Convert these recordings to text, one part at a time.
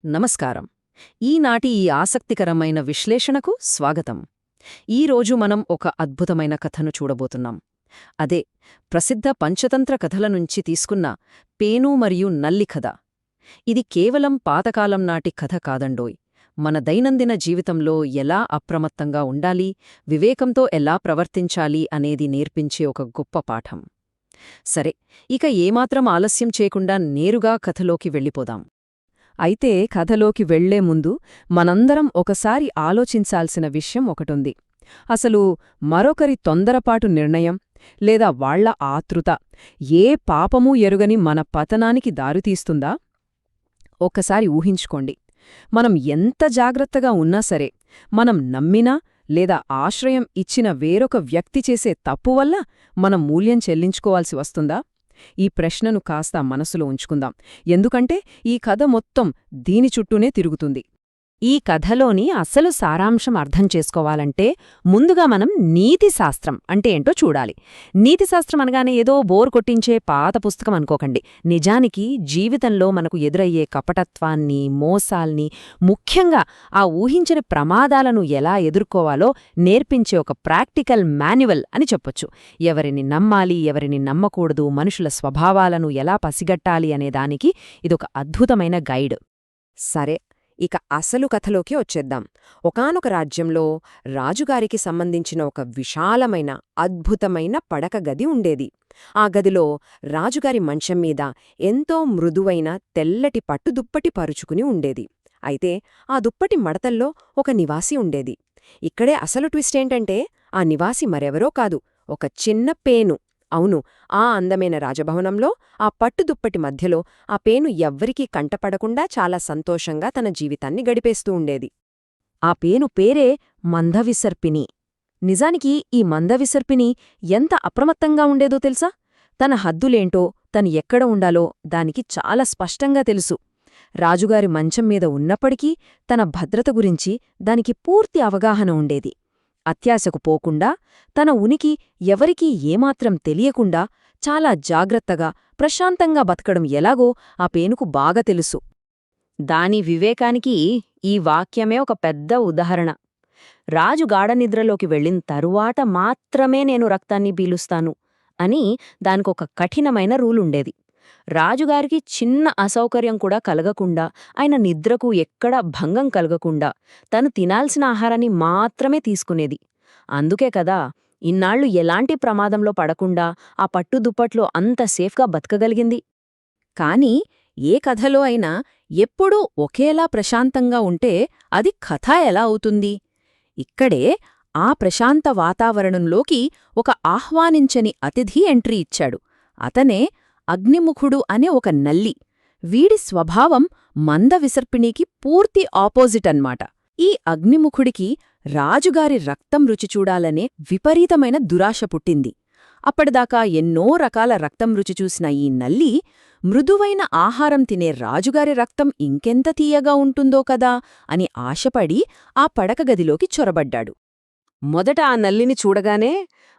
నమస్కారం. ఈనాటి ఈ ఆసక్తికరమైన విశ్లేషణకు స్వాగతం. ఈరోజు మనం ఒక అద్భుతమైన కథను చూడబోతున్నాం. అదే ప్రసిద్ధ పంచతంత్ర కథల నుంచి తీసుకున్న పేను మరియు నల్లి కథ. ఇది కేవలం పాతకాలం నాటి కథ కాదండోయ్. మన దైనందిన జీవితంలో ఎలా అప్రమత్తంగా ఉండాలి, వివేకంతో ఎలా ప్రవర్తించాలి అనేది నేర్పించే ఒక గొప్ప పాఠం. సరే, ఇక ఏమాత్రం ఆలస్యం చేయకుండా నేరుగా కథలోకి వెళ్ళిపోదాం. అయితే కథలోకి వెళ్లే ముందు మనందరం ఒకసారి ఆలోచించాల్సిన విషయం ఒకటుంది. అసలు మరొకరి తొందరపాటు నిర్ణయం లేదా వాళ్ల ఆతృత ఏ పాపమూ ఎరుగని మన పతనానికి దారితీస్తుందా? ఒక్కసారి ఊహించుకోండి. మనం ఎంత జాగ్రత్తగా ఉన్నా సరే, మనం నమ్మినా లేదా ఆశ్రయం ఇచ్చిన వేరొక వ్యక్తి చేసే తప్పు వల్ల మనం మూల్యం చెల్లించుకోవాల్సి వస్తుందా? ఈ ప్రశ్నను కాస్త మనసులో ఉంచుకుందాం. ఎందుకంటే ఈ కథ మొత్తం దీని చుట్టూనే తిరుగుతుంది. ఈ కథలోని అసలు సారాంశం అర్థం చేసుకోవాలంటే ముందుగా మనం నీతిశాస్త్రం అంటే ఏంటో చూడాలి. నీతిశాస్త్రం అనగానే ఏదో బోర్ కొట్టించే పాత పుస్తకం అనుకోకండి. నిజానికి జీవితంలో మనకు ఎదురయ్యే కపటత్వాన్ని, మోసాల్ని, ముఖ్యంగా ఆ ఊహించిన ప్రమాదాలను ఎలా ఎదుర్కోవాలో నేర్పించే ఒక ప్రాక్టికల్ మాన్యువల్ అని చెప్పొచ్చు. ఎవరిని నమ్మాలి, ఎవరిని నమ్మకూడదు, మనుషుల స్వభావాలను ఎలా పసిగట్టాలి అనేదానికి ఇదొక అద్భుతమైన గైడ్. సరే, ఇక అసలు కథలోకి వచ్చేద్దాం. ఒకానొక రాజ్యంలో రాజుగారికి సంబంధించిన ఒక విశాలమైన, అద్భుతమైన పడక గది ఉండేది. ఆ గదిలో రాజుగారి మంచం మీద ఎంతో మృదువైన తెల్లటి పట్టుదుప్పటి పరుచుకుని ఉండేది. అయితే ఆ దుప్పటి మడతల్లో ఒక నివాసి ఉండేది. ఇక్కడే అసలు ట్విస్టేంటంటే ఆ నివాసి మరెవరో కాదు, ఒక చిన్న పేను. అవును, ఆ అందమైన రాజభవనంలో ఆ పట్టుదుప్పటి మధ్యలో ఆ పేను ఎవ్వరికీ కంటపడకుండా చాలా సంతోషంగా తన జీవితాన్ని గడిపేస్తూ ఉండేది. ఆ పేను పేరే మందవిసర్పిణి. నిజానికి ఈ మందవిసర్పిణి ఎంత అప్రమత్తంగా ఉండేదో తెలుసా? తన హద్దులేంటో, తను ఎక్కడ ఉండాలో దానికి చాలా స్పష్టంగా తెలుసు. రాజుగారి మంచం మీద ఉన్నప్పటికీ తన భద్రత గురించి దానికి పూర్తి అవగాహన ఉండేది. అత్యాశకు పోకుండా, తన ఉనికి ఎవరికీ ఏమాత్రం తెలియకుండా చాలా జాగ్రత్తగా, ప్రశాంతంగా బతకడం ఎలాగో ఆ పేనుకు బాగా తెలుసు. దాని వివేకానికి ఈ వాక్యమే ఒక పెద్ద ఉదాహరణ. రాజు గాఢనిద్రలోకి వెళ్ళిన తరువాత మాత్రమే నేను రక్తాన్ని పీలుస్తాను అని దానికొక కఠినమైన రూలుండేది. రాజుగారికి చిన్న అసౌకర్యం కూడా కలగకుండా, ఆయన నిద్రకు ఎక్కడా భంగం కలగకుండా తను తినాల్సిన ఆహారాన్ని మాత్రమే తీసుకునేది. అందుకే కదా ఇన్నాళ్లు ఎలాంటి ప్రమాదంలో పడకుండా ఆ పట్టుదుప్పట్లో అంత సేఫ్గా బతకగలిగింది. కాని ఏ కథలో అయినా ఎప్పుడూ ఒకేలా ప్రశాంతంగా ఉంటే అది కథ ఎలా అవుతుంది? ఇక్కడే ఆ ప్రశాంత వాతావరణంలోకి ఒక ఆహ్వానించని అతిథి ఎంట్రీ ఇచ్చాడు. అతనే అగ్నిముఖుడు అనే ఒక నల్లి. వీడి స్వభావం మందవిసర్పిణికి పూర్తి ఆపోజిట్ అన్మాట. ఈ అగ్నిముఖుడికి రాజుగారి రక్తం రుచి చూడాలనే విపరీతమైన దురాశ పుట్టింది. అప్పటిదాకా ఎన్నో రకాల రక్తం రుచి చూసిన ఈ నల్లి మృదువైన ఆహారం తినే రాజుగారి రక్తం ఇంకెంత తీయగా ఉంటుందో కదా అని ఆశపడి ఆ పడకగదిలోకి చొరబడ్డాడు. మొదట ఆ నల్లిని చూడగానే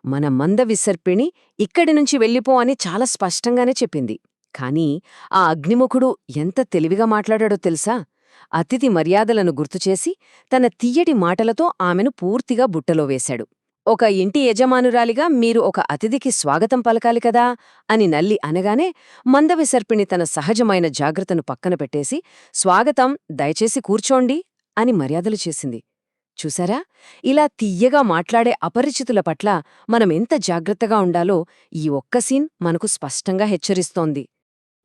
మన మందవిసర్పిణి ఇక్కడి నుంచి వెళ్ళిపో అని చాలా స్పష్టంగానే చెప్పింది. కాని ఆ అగ్నిముఖుడు ఎంత తెలివిగా మాట్లాడాడో తెలుసా? అతిథి మర్యాదలను గుర్తుచేసి తన తియ్యటి మాటలతో ఆమెను పూర్తిగా బుట్టలో వేశాడు. ఒక ఇంటి యజమానురాలిగా మీరు ఒక అతిథికి స్వాగతం పలకాలి కదా అని నల్లి అనగానే మందవిసర్పిణి తన సహజమైన జాగ్రత్తను పక్కన పెట్టేసి స్వాగతం, దయచేసి కూర్చోండి అని మర్యాదలు చేసింది. చూసారా? ఇలా తియ్యగా మాట్లాడే అపరిచితుల పట్ల మనమెంత జాగ్రత్తగా ఉండాలో ఈ ఒక్క సీన్ మనకు స్పష్టంగా హెచ్చరిస్తోంది.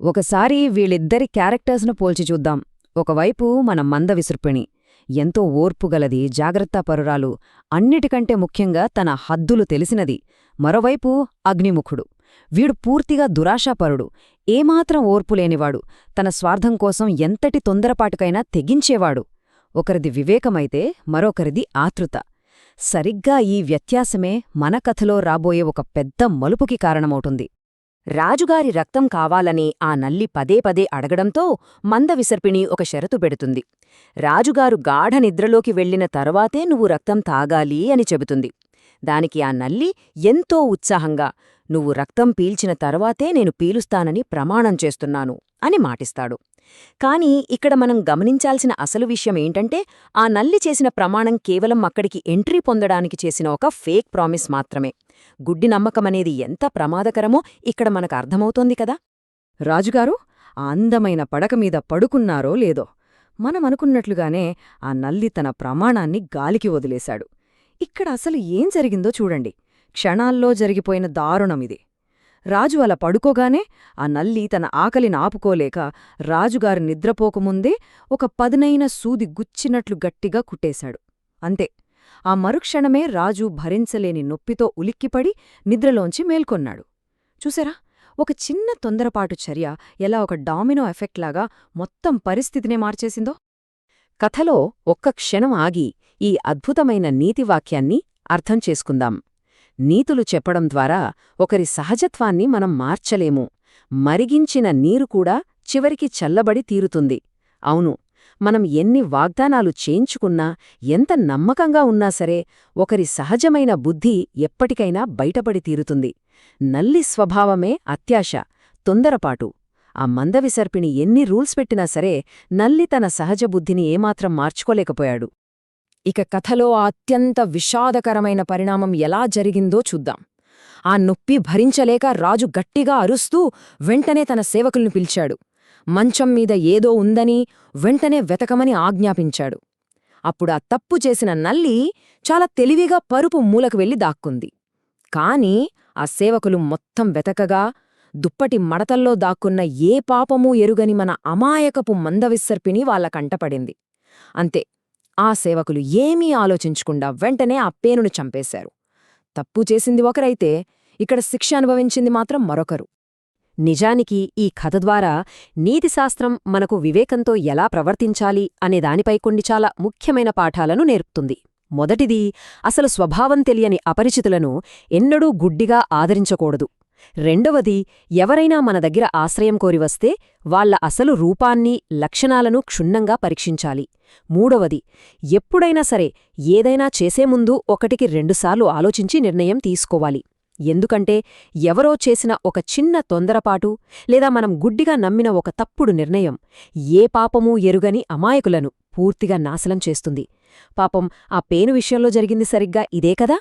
ఒకసారి వీళ్ళిద్దరి క్యారెక్టర్స్ను పోల్చి చూద్దాం. ఒకవైపు మన మందవిసర్పిణి, ఎంతో ఓర్పుగలది, జాగ్రత్తాపరురాలు, అన్నిటికంటే ముఖ్యంగా తన హద్దులు తెలిసినది. మరోవైపు అగ్నిముఖుడు, వీడు పూర్తిగా దురాశాపరుడు, ఏమాత్రం ఓర్పులేనివాడు, తన స్వార్థం కోసం ఎంతటి తొందరపాటుకైనా తెగించేవాడు. ఒకరిది వివేకమైతే మరొకరిది ఆతృత. సరిగ్గా ఈ వ్యత్యాసమే మన కథలో రాబోయే ఒక పెద్ద మలుపుకి కారణమవుతుంది. రాజుగారి రక్తం కావాలని ఆ నల్లి పదే పదే అడగడంతో మందవిసర్పిణి ఒక షరతు పెడుతుంది. రాజుగారు గాఢ నిద్రలోకి వెళ్లిన తరువాతే నువ్వు రక్తం తాగాలి అని చెబుతుంది. దానికి ఆ నల్లి ఎంతో ఉత్సాహంగా, "నువ్వు రక్తం పీల్చిన తర్వాతే నేను పీలుస్తానని ప్రమాణం చేస్తున్నాను" అని మాటిస్తాడు. కాని ఇక్కడ మనం గమనించాల్సిన అసలు విషయమేంటంటే, ఆ నల్లి చేసిన ప్రమాణం కేవలం అక్కడికి ఎంట్రీ పొందడానికి చేసిన ఒక ఫేక్ ప్రామిస్ మాత్రమే. గుడ్డి నమ్మకమనేది ఎంత ప్రమాదకరమో ఇక్కడ మనకు అర్థమవుతోంది కదా. రాజుగారు ఆ అందమైన పడకమీద పడుకున్నారో లేదో, మనమనుకున్నట్లుగానే ఆ నల్లి తన ప్రమాణాన్ని గాలికి వదిలేశాడు. ఇక్కడ అసలు ఏం జరిగిందో చూడండి. క్షణాల్లో జరిగిపోయిన దారుణమిది. రాజు అలా పడుకోగానే ఆ నల్లి తన ఆకలిని ఆపుకోలేక రాజుగారు నిద్రపోకముందే ఒక పదునైన సూది గుచ్చినట్లు గట్టిగా కుట్టేశాడు. అంతే. ఆ మరుక్షణమే రాజు భరించలేని నొప్పితో ఉలిక్కిపడి నిద్రలోంచి మేల్కొన్నాడు. చూసారా, ఒక చిన్న తొందరపాటు చర్య ఎలా ఒక డామినో ఎఫెక్ట్లాగా మొత్తం పరిస్థితినే మార్చేసిందో. కథలో ఒక్క క్షణం ఆగి ఈ అద్భుతమైన నీతివాక్యాన్ని అర్థం చేసుకుందాం. నీతులు చెప్పడం ద్వారా ఒకరి సహజత్వాన్ని మనం మార్చలేము. మరిగించిన నీరు కూడా చివరికి చల్లబడి తీరుతుంది. అవును, మనం ఎన్ని వాగ్దానాలు చేయించుకున్నా, ఎంత నమ్మకంగా ఉన్నా సరే, ఒకరి సహజమైన బుద్ధి ఎప్పటికైనా బయటపడి తీరుతుంది. నల్లి స్వభావమే అత్యాశ, తొందరపాటు. ఆ మందవిసర్పిణి ఎన్ని రూల్స్ పెట్టినా సరే, నల్లి తన సహజ బుద్ధిని ఏమాత్రం మార్చుకోలేకపోయాడు. ఇక కథలో ఆ అత్యంత విషాదకరమైన పరిణామం ఎలా జరిగిందో చూద్దాం. ఆ నొప్పి భరించలేక రాజు గట్టిగా అరుస్తూ వెంటనే తన సేవకుల్ని పిలిచాడు. మంచం మీద ఏదో ఉందని వెంటనే వెతకమని ఆజ్ఞాపించాడు. అప్పుడా తప్పు చేసిన నల్లి చాలా తెలివిగా పరుపు మూలకు వెళ్లి దాక్కుంది. కాని ఆ సేవకులు మొత్తం వెతకగా దుప్పటి మడతల్లో దాక్కున్న ఏ పాపమూ ఎరుగని మన అమాయకపు మందవిసర్పిని వాళ్ల కంటపడింది. అంతే. ఆ సేవకులు ఏమీ ఆలోచించకుండా వెంటనే ఆ పేనును చంపేశారు. తప్పు చేసింది ఒకరైతే ఇక్కడ శిక్ష అనుభవించింది మాత్రం మరొకరు. నిజానికి ఈ కథ ద్వారా నీతిశాస్త్రం మనకు వివేకంతో ఎలా ప్రవర్తించాలి అనే దానిపై కొన్ని చాలా ముఖ్యమైన పాఠాలను నేర్పుతుంది. మొదటిది, అసలు స్వభావం తెలియని అపరిచితులను ఎన్నడూ గుడ్డిగా ఆదరించకూడదు. రెండవది, ఎవరైనా మన దగ్గర ఆశ్రయం కోరి వస్తే వాళ్ల అసలు రూపాన్ని, లక్షణాలను క్షుణ్ణంగా పరీక్షించాలి. మూడవది, ఎప్పుడైనా సరే ఏదైనా చేసే ముందు ఒకటికి రెండుసార్లు ఆలోచించి నిర్ణయం తీసుకోవాలి. ఎందుకంటే ఎవరో చేసిన ఒక చిన్న తొందరపాటు లేదా మనం గుడ్డిగా నమ్మిన ఒక తప్పుడు నిర్ణయం ఏ పాపమూ ఎరుగని అమాయకులను పూర్తిగా నాశనం చేస్తుంది. పాపం ఆ పేను విషయంలో జరిగింది సరిగ్గా ఇదే కదా.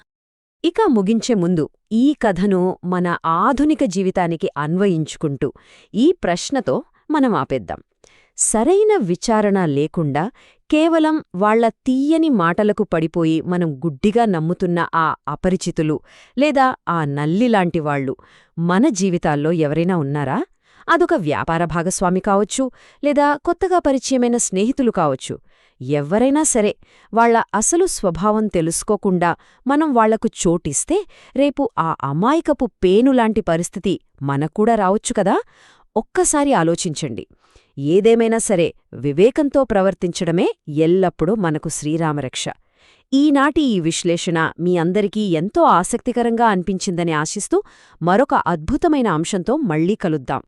ఇక ముగించే ముందు ఈ కథను మన ఆధునిక జీవితానికి అన్వయించుకుంటూ ఈ ప్రశ్నతో మనం ఆపేద్దాం. సరైన విచారణ లేకుండా కేవలం వాళ్ల తీయని మాటలకు పడిపోయి మనం గుడ్డిగా నమ్ముతున్న ఆ అపరిచితులు లేదా ఆ నల్లిలాంటి వాళ్లు మన జీవితాల్లో ఎవరైనా ఉన్నారా? అదొక వ్యాపార భాగస్వామి కావచ్చు, లేదా కొత్తగా పరిచయమైన స్నేహితులు కావచ్చు. ఎవ్వరైనా సరే వాళ్ల అసలు స్వభావం తెలుసుకోకుండా మనం వాళ్లకు చోటిస్తే రేపు ఆ అమాయకపు పేనులాంటి పరిస్థితి మనక్కూడా రావచ్చు కదా. ఒక్కసారి ఆలోచించండి. ఏదేమైనా సరే వివేకంతో ప్రవర్తించడమే ఎల్లప్పుడూ మనకు శ్రీరామరక్ష. ఈనాటి ఈ విశ్లేషణ మీ అందరికీ ఎంతో ఆసక్తికరంగా అనిపించిందని ఆశిస్తూ మరొక అద్భుతమైన అంశంతో మళ్లీ కలుద్దాం.